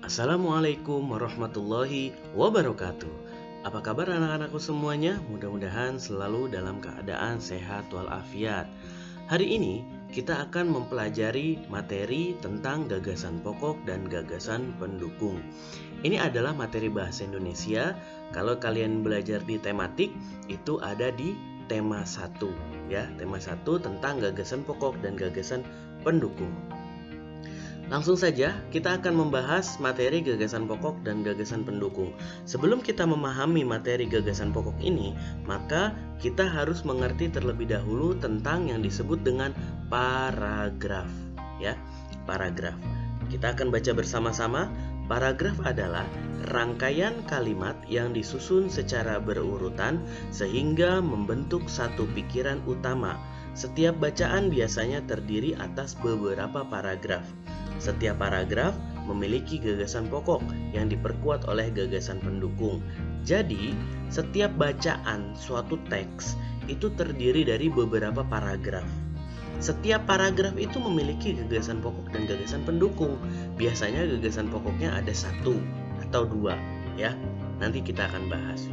Assalamualaikum warahmatullahi wabarakatuh. Apa kabar anak-anakku semuanya? Mudah-mudahan selalu dalam keadaan sehat walafiat. Hari ini kita akan mempelajari materi tentang gagasan pokok dan gagasan pendukung. Ini adalah materi bahasa Indonesia. Kalau kalian belajar di tematik, itu ada di tema 1 ya. Tema 1 tentang gagasan pokok dan gagasan pendukung. Langsung saja, kita akan membahas materi gagasan pokok dan gagasan pendukung. Sebelum kita memahami materi gagasan pokok ini, maka kita harus mengerti terlebih dahulu tentang yang disebut dengan paragraf. Ya, paragraf. Kita akan baca bersama-sama. Paragraf adalah rangkaian kalimat yang disusun secara berurutan sehingga membentuk satu pikiran utama. Setiap bacaan biasanya terdiri atas beberapa paragraf. Setiap paragraf memiliki gagasan pokok yang diperkuat oleh gagasan pendukung. Jadi, setiap bacaan suatu teks itu terdiri dari beberapa paragraf. Setiap paragraf itu memiliki gagasan pokok dan gagasan pendukung. Biasanya gagasan pokoknya ada 1 atau 2 ya. Nanti kita akan bahas.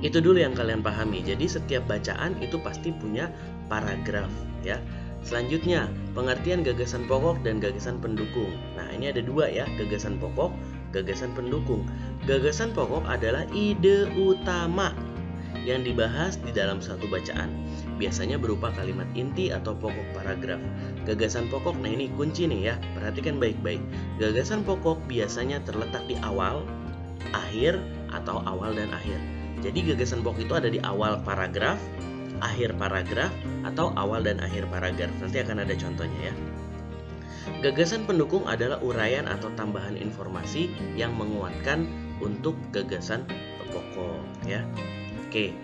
Itu dulu yang kalian pahami. Jadi setiap bacaan itu pasti punya paragraf ya. Selanjutnya, pengertian gagasan pokok dan gagasan pendukung. Nah, ini ada 2 ya, gagasan pokok, gagasan pendukung. Gagasan pokok adalah ide utama yang dibahas di dalam satu bacaan. Biasanya berupa kalimat inti atau pokok paragraf. Gagasan pokok, nah ini kunci nih ya, perhatikan baik-baik. Gagasan pokok biasanya terletak di awal, akhir, atau awal dan akhir. Jadi gagasan pokok itu ada di awal paragraf, akhir paragraf, atau awal dan akhir paragraf. Nanti akan ada contohnya ya. Gagasan pendukung adalah uraian atau tambahan informasi yang menguatkan untuk gagasan pokok ya. Oke,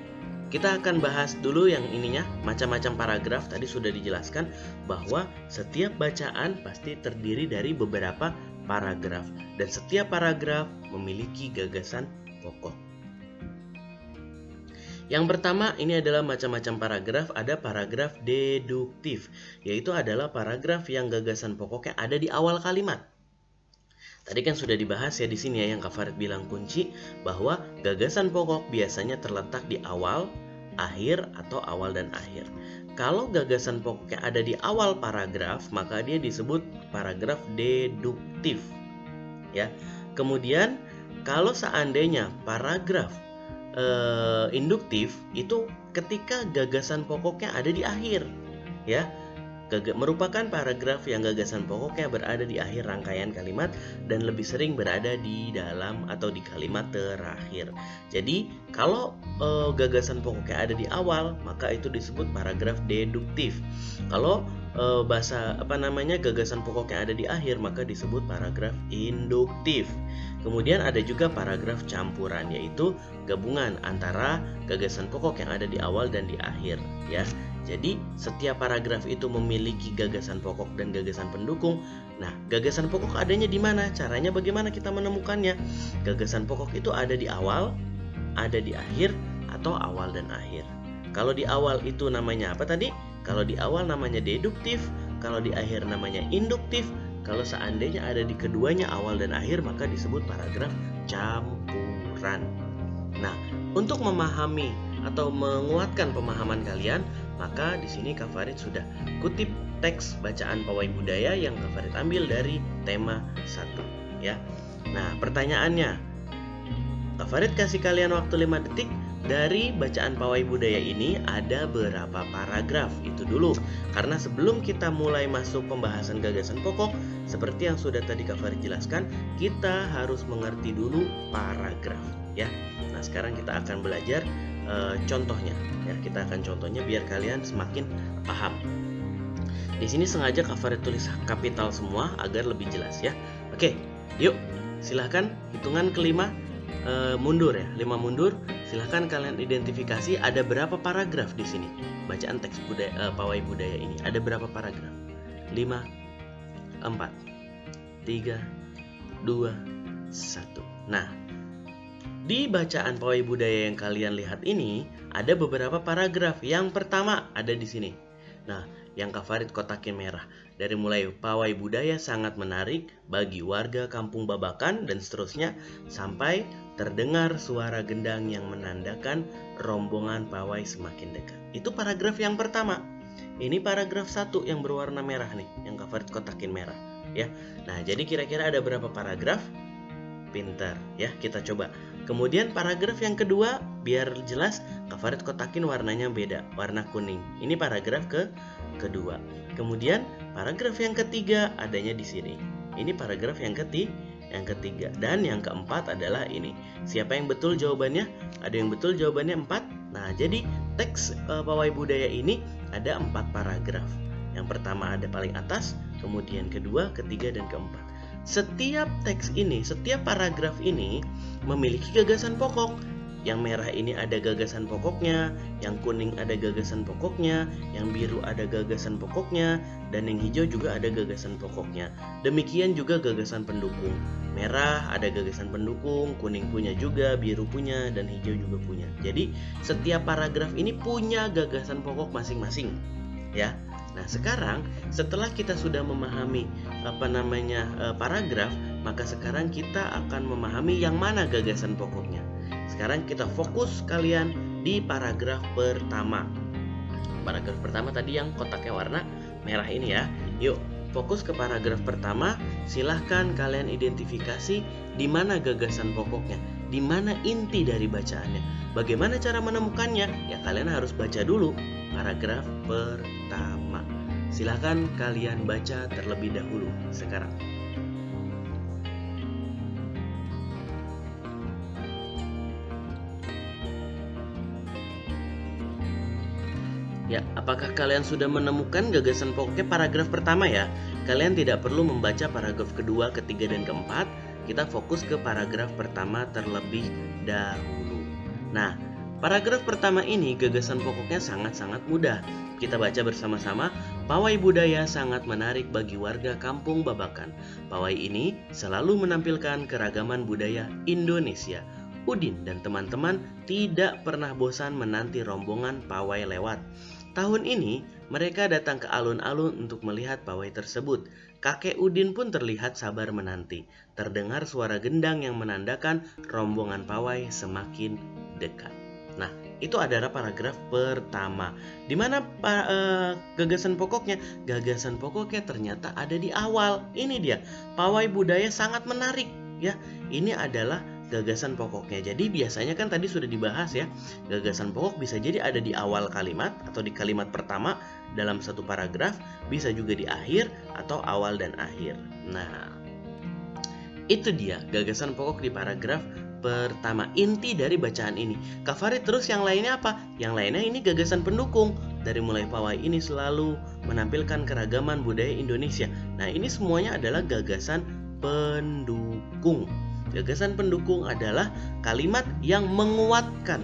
kita akan bahas dulu yang ininya, macam-macam paragraf. Tadi sudah dijelaskan bahwa setiap bacaan pasti terdiri dari beberapa paragraf dan setiap paragraf memiliki gagasan pokok. Yang pertama ini adalah macam-macam paragraf. Ada paragraf deduktif, yaitu adalah paragraf yang gagasan pokoknya ada di awal kalimat. Tadi kan sudah dibahas ya di sini ya, yang Kak Farid bilang kunci bahwa gagasan pokok biasanya terletak di awal, akhir, atau awal dan akhir. Kalau gagasan pokoknya ada di awal paragraf, maka dia disebut paragraf deduktif ya. Kemudian kalau seandainya paragraf induktif itu ketika gagasan pokoknya ada di akhir ya, merupakan paragraf yang gagasan pokoknya berada di akhir rangkaian kalimat dan lebih sering berada di dalam atau di kalimat terakhir. Jadi kalau gagasan pokoknya ada di awal, maka itu disebut paragraf deduktif. Kalau gagasan pokoknya ada di akhir, maka disebut paragraf induktif. Kemudian ada juga paragraf campuran, yaitu gabungan antara gagasan pokok yang ada di awal dan di akhir ya. Jadi setiap paragraf itu memiliki gagasan pokok dan gagasan pendukung. Nah, gagasan pokok adanya di mana? Caranya bagaimana kita menemukannya? Gagasan pokok itu ada di awal, ada di akhir, atau awal dan akhir. Kalau di awal itu namanya apa tadi? Kalau di awal namanya deduktif, kalau di akhir namanya induktif. Kalau seandainya ada di keduanya awal dan akhir, maka disebut paragraf campuran. Nah, untuk memahami atau menguatkan pemahaman kalian, maka di sini Kak Farid sudah kutip teks bacaan pawai budaya yang Kak Farid ambil dari tema 1 ya. Nah, pertanyaannya, Kak Farid kasih kalian waktu 5 detik. Dari bacaan pawai budaya ini ada berapa paragraf? Itu dulu. Karena sebelum kita mulai masuk pembahasan gagasan pokok, seperti yang sudah tadi Kak Farid jelaskan, kita harus mengerti dulu paragraf ya. Nah, sekarang kita akan belajar contohnya ya. Kita akan contohnya biar kalian semakin paham. Di sini sengaja Kak Farid tulis kapital semua agar lebih jelas ya. Oke, yuk silahkan hitungan kelima mundur ya, 5 mundur. Silahkan kalian identifikasi ada berapa paragraf di sini. Bacaan teks pawai budaya ini ada berapa paragraf? 5, 4, 3, 2, 1. Nah, di bacaan pawai budaya yang kalian lihat ini ada beberapa paragraf. Yang pertama ada di sini. Nah, yang Kak Farid kotakin merah. Dari mulai pawai budaya sangat menarik bagi warga Kampung Babakan dan seterusnya, sampai terdengar suara gendang yang menandakan rombongan pawai semakin dekat. Itu paragraf yang pertama. Ini paragraf 1 yang berwarna merah nih, yang Kak Farid kotakin merah ya. Nah, jadi kira-kira ada berapa paragraf? Pintar ya, kita coba. Kemudian paragraf yang kedua, biar jelas Kak Farid kotakin warnanya beda, warna kuning. Ini paragraf kedua. Kemudian paragraf yang ketiga adanya di sini. Ini paragraf yang ketiga. Dan yang keempat adalah ini. Siapa yang betul jawabannya? Ada yang betul jawabannya 4. Nah, jadi teks pawai budaya ini ada 4 paragraf. Yang pertama ada paling atas, kemudian kedua, ketiga, dan keempat. Setiap teks ini, setiap paragraf ini memiliki gagasan pokok. Yang merah ini ada gagasan pokoknya, yang kuning ada gagasan pokoknya, yang biru ada gagasan pokoknya, dan yang hijau juga ada gagasan pokoknya. Demikian juga gagasan pendukung. Merah ada gagasan pendukung, kuning punya juga, biru punya, dan hijau juga punya. Jadi setiap paragraf ini punya gagasan pokok masing-masing, ya. Nah, sekarang setelah kita sudah memahami paragraf, maka sekarang kita akan memahami yang mana gagasan pokoknya. Sekarang kita fokus kalian di paragraf pertama. Paragraf pertama tadi yang kotaknya warna merah ini ya. Yuk, fokus ke paragraf pertama. Silahkan kalian identifikasi di mana gagasan pokoknya, di mana inti dari bacaannya. Bagaimana cara menemukannya? Ya, kalian harus baca dulu paragraf pertama. Silahkan kalian baca terlebih dahulu sekarang. Ya, apakah kalian sudah menemukan gagasan pokoknya paragraf pertama ya? Kalian tidak perlu membaca paragraf kedua, ketiga, dan keempat. Kita fokus ke paragraf pertama terlebih dahulu. Nah, paragraf pertama ini gagasan pokoknya sangat-sangat mudah. Kita baca bersama-sama. Pawai budaya sangat menarik bagi warga Kampung Babakan. Pawai ini selalu menampilkan keragaman budaya Indonesia. Udin dan teman-teman tidak pernah bosan menanti rombongan pawai lewat. Tahun ini mereka datang ke alun-alun untuk melihat pawai tersebut. Kakek Udin pun terlihat sabar menanti. Terdengar suara gendang yang menandakan rombongan pawai semakin dekat. Nah, itu adalah paragraf pertama. Di mana gagasan pokoknya? Gagasan pokoknya ternyata ada di awal. Ini dia. Pawai budaya sangat menarik, ya. Ini adalah gagasan pokoknya. Jadi biasanya kan tadi sudah dibahas ya, gagasan pokok bisa jadi ada di awal kalimat atau di kalimat pertama dalam satu paragraf, bisa juga di akhir atau awal dan akhir. Nah, itu dia gagasan pokok di paragraf pertama, inti dari bacaan ini. Kak Farid, terus yang lainnya apa? Yang lainnya ini gagasan pendukung. Dari mulai pawai ini selalu menampilkan keragaman budaya Indonesia. Nah, ini semuanya adalah gagasan pendukung. Gagasan pendukung adalah kalimat yang menguatkan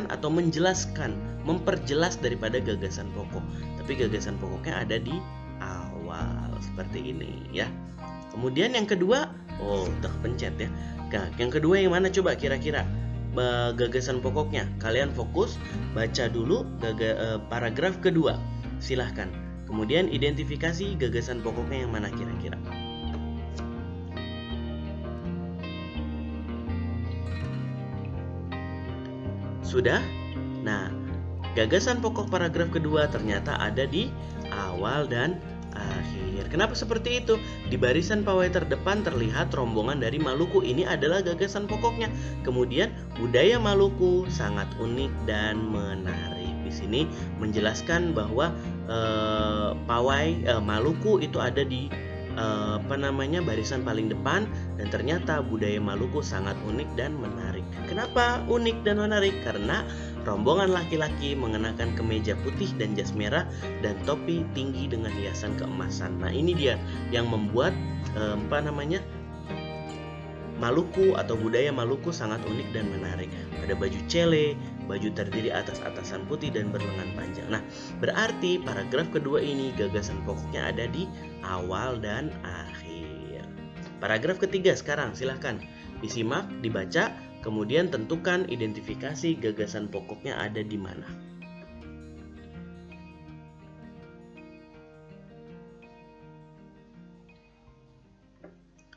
atau menjelaskan, memperjelas daripada gagasan pokok. Tapi gagasan pokoknya ada di awal seperti ini ya. Kemudian yang kedua, udah pencet ya. Nah, yang kedua yang mana coba kira-kira? Gagasan pokoknya. Kalian fokus baca dulu paragraf kedua. Silahkan. Kemudian identifikasi gagasan pokoknya yang mana kira-kira. Sudah? Nah, gagasan pokok paragraf kedua ternyata ada di awal dan akhir. Kenapa seperti itu? Di barisan pawai terdepan terlihat rombongan dari Maluku. Ini adalah gagasan pokoknya. Kemudian budaya Maluku sangat unik dan menarik. Di sini menjelaskan bahwa pawai Maluku itu ada di barisan paling depan, dan ternyata budaya Maluku sangat unik dan menarik. Kenapa unik dan menarik? Karena rombongan laki-laki mengenakan kemeja putih dan jas merah dan topi tinggi dengan hiasan keemasan. Nah, ini dia yang membuat Maluku atau budaya Maluku sangat unik dan menarik. Ada baju cele, baju terdiri atas atasan putih dan berlengan panjang. Nah, berarti paragraf kedua ini gagasan pokoknya ada di awal dan akhir. Paragraf ketiga sekarang silahkan disimak, dibaca, kemudian tentukan identifikasi gagasan pokoknya ada di mana.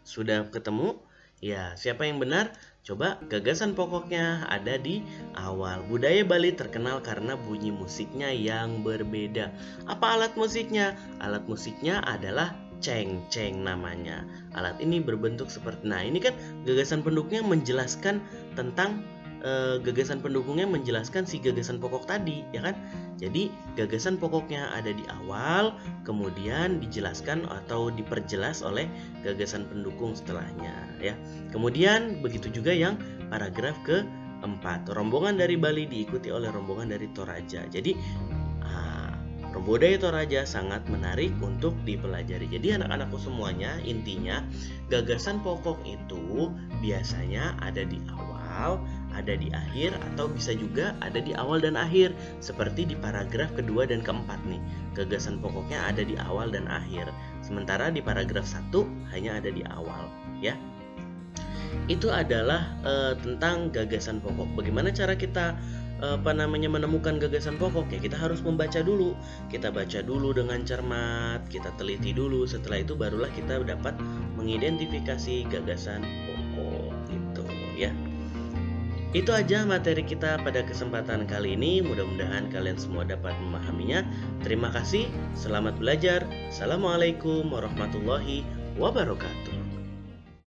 Sudah ketemu? Ya, siapa yang benar? Coba, gagasan pokoknya ada di awal. Budaya Bali terkenal karena bunyi musiknya yang berbeda. Apa alat musiknya? Alat musiknya adalah ceng-ceng namanya. Alat ini berbentuk seperti, nah ini kan gagasan pendukungnya menjelaskan tentang gagasan pendukungnya menjelaskan si gagasan pokok tadi, ya kan? Jadi gagasan pokoknya ada di awal, kemudian dijelaskan atau diperjelas oleh gagasan pendukung setelahnya, ya. Kemudian begitu juga yang paragraf keempat. Rombongan dari Bali diikuti oleh rombongan dari Toraja. Jadi budaya Toraja sangat menarik untuk dipelajari. Jadi anak-anakku semuanya, intinya gagasan pokok itu biasanya ada di awal, ada di akhir, atau bisa juga ada di awal dan akhir. Seperti di paragraf kedua dan keempat nih. Gagasan pokoknya ada di awal dan akhir. Sementara di paragraf 1 hanya ada di awal, ya. Itu adalah tentang gagasan pokok. Bagaimana cara kita menemukan gagasan pokok? Ya kita harus membaca dulu. Kita baca dulu dengan cermat, kita teliti dulu. Setelah itu barulah kita dapat mengidentifikasi gagasan pokok gitu, ya. Itu aja materi kita pada kesempatan kali ini. Mudah-mudahan kalian semua dapat memahaminya. Terima kasih, selamat belajar. Assalamualaikum warahmatullahi wabarakatuh.